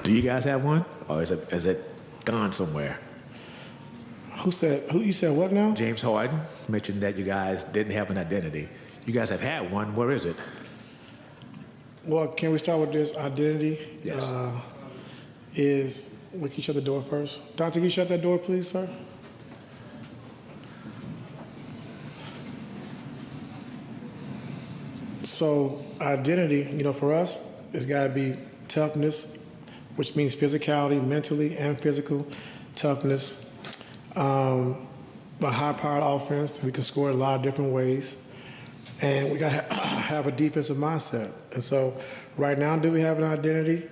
Do you guys have one, or is it gone somewhere? Who you said what now? James Harden mentioned that you guys didn't have an identity. You guys have had one. Where is it? Well, can we start with this identity? Yes. We can shut the door first. Dante, can you shut that door, please, sir? So identity, for us, it's got to be toughness, which means physicality, mentally and physical toughness. A high-powered offense. We can score a lot of different ways. And we got to have a defensive mindset. And so right now, do we have an identity?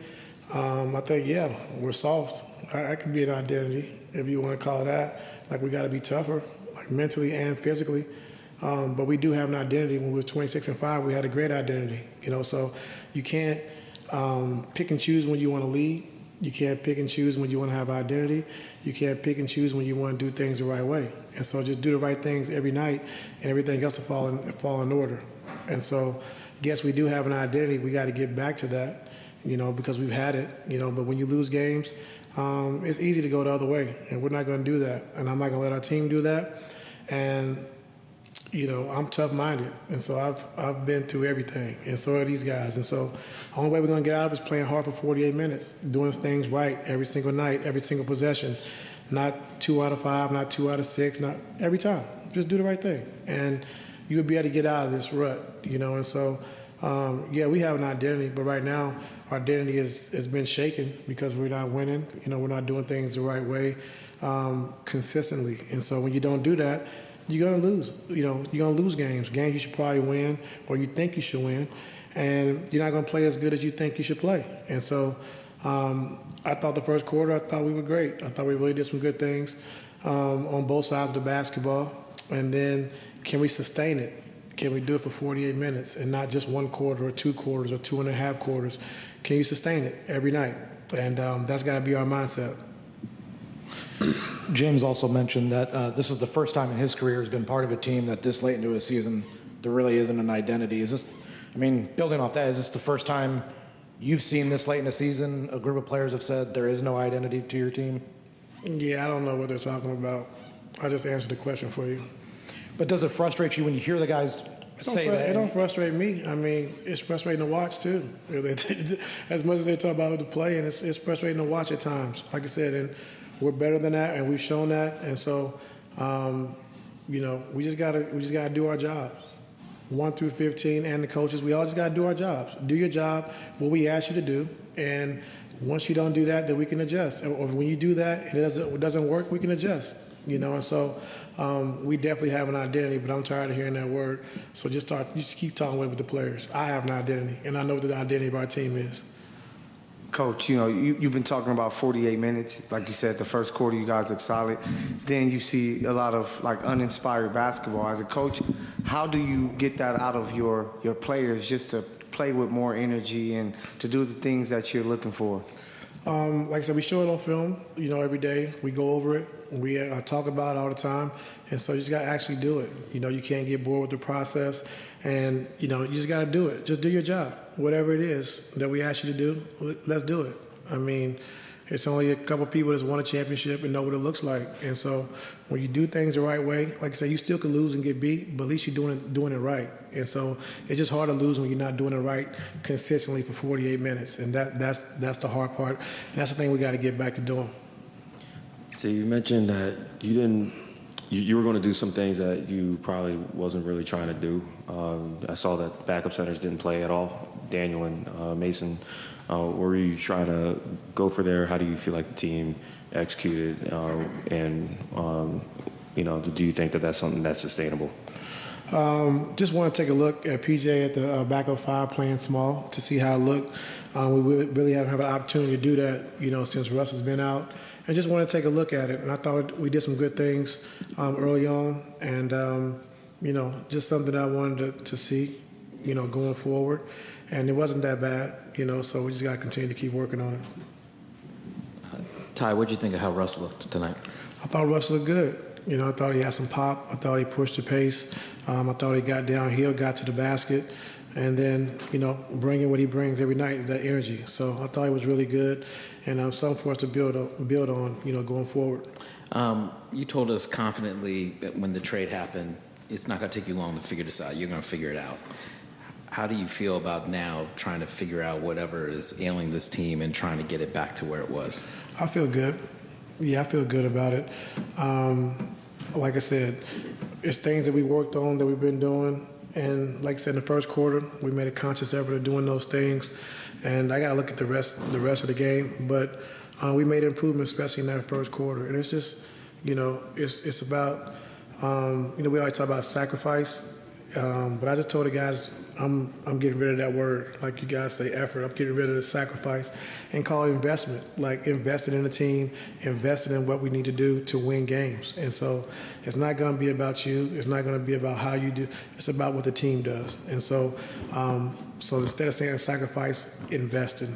I think, yeah, we're soft. That could be an identity, if you want to call it that. Like, we got to be tougher, like mentally and physically. But we do have an identity. When we were 26-5, we had a great identity. So you can't pick and choose when you want to lead. You can't pick and choose when you want to have identity. You can't pick and choose when you want to do things the right way. And so just do the right things every night, and everything else will fall in order. And so, yes, we do have an identity. We got to get back to that, because we've had it, But when you lose games, it's easy to go the other way, and we're not going to do that. And I'm not going to let our team do that. And I'm tough-minded, and so I've been through everything, and so are these guys. And so the only way we're going to get out of it is playing hard for 48 minutes, doing things right every single night, every single possession. Not 2 out of 5, not 2 out of 6, not every time. Just do the right thing, and you'll be able to get out of this rut, And so, yeah, we have an identity, but right now our identity has been shaken because we're not winning. We're not doing things the right way consistently, and so when you don't do that, you're going to lose. You're going to lose games you should probably win, or you think you should win, and you're not going to play as good as you think you should play. And so I thought the first quarter, I thought we were great. I thought we really did some good things on both sides of the basketball. And then can we sustain it? Can we do it for 48 minutes and not just one quarter or 2 quarters or 2.5 quarters? Can you sustain it every night? And that's got to be our mindset. James also mentioned that this is the first time in his career he's been part of a team that this late into a season there really isn't an identity. Building off that, is this the first time you've seen this late in the season a group of players have said there is no identity to your team? Yeah, I don't know what they're talking about. I just answered the question for you. But does it frustrate you when you hear the guys say that? It don't frustrate me. It's frustrating to watch too. As much as they talk about the play, and it's frustrating to watch at times. Like I said, and we're better than that, and we've shown that. And so, we just gotta do our job. 1 through 15, and the coaches, we all just gotta do our jobs. Do your job, what we ask you to do, and once you don't do that, then we can adjust. Or when you do that and it doesn't work, we can adjust. And so we definitely have an identity, but I'm tired of hearing that word. So just keep talking with the players. I have an identity, and I know what the identity of our team is. Coach, you've been talking about 48 minutes. Like you said, the first quarter you guys look solid. Then you see a lot of uninspired basketball. As a coach, how do you get that out of your players just to play with more energy and to do the things that you're looking for? Like I said, we show it on film, every day. We go over it. We talk about it all the time. And so you just got to actually do it. You can't get bored with the process. And, you just got to do it. Just do your job. Whatever it is that we ask you to do, let's do it. It's only a couple people that's won a championship and know what it looks like. And so when you do things the right way, like I said, you still can lose and get beat, but at least you're doing it right. And so it's just hard to lose when you're not doing it right consistently for 48 minutes. And that's the hard part. And that's the thing we got to get back to doing. So you mentioned that you were going to do some things that you probably wasn't really trying to do. I saw that backup centers didn't play at all. Daniel and Mason. Were you trying to go for there? How do you feel like the team executed? Do you think that that's something that's sustainable? Just want to take a look at PJ at the backup 5 playing small to see how it looked. We really haven't had an opportunity to do that, since Russ has been out. And just want to take a look at it. And I thought we did some good things early on. And, just something I wanted to see, going forward. And it wasn't that bad, so we just got to continue to keep working on it. Ty, what did you think of how Russ looked tonight? I thought Russ looked good. I thought he had some pop. I thought he pushed the pace. I thought he got downhill, got to the basket. and then, bringing what he brings every night is that energy. So I thought it was really good, and something for us to build on, going forward. You told us confidently that when the trade happened, it's not going to take you long to figure this out. You're going to figure it out. How do you feel about now trying to figure out whatever is ailing this team and trying to get it back to where it was? I feel good. Yeah, I feel good about it. Like I said, it's things that we worked on that we've been doing. And like I said, in the first quarter, we made a conscious effort of doing those things. And I got to look at the rest of the game. But we made improvements, especially in that first quarter. And it's just, it's about, we always talk about sacrifice. But I just told the guys, I'm getting rid of that word, like you guys say, effort. I'm getting rid of the sacrifice and call it investment, like invested in the team, invested in what we need to do to win games. And so it's not going to be about you. It's not going to be about how you do. It's about what the team does. And so, so instead of saying sacrifice, investing.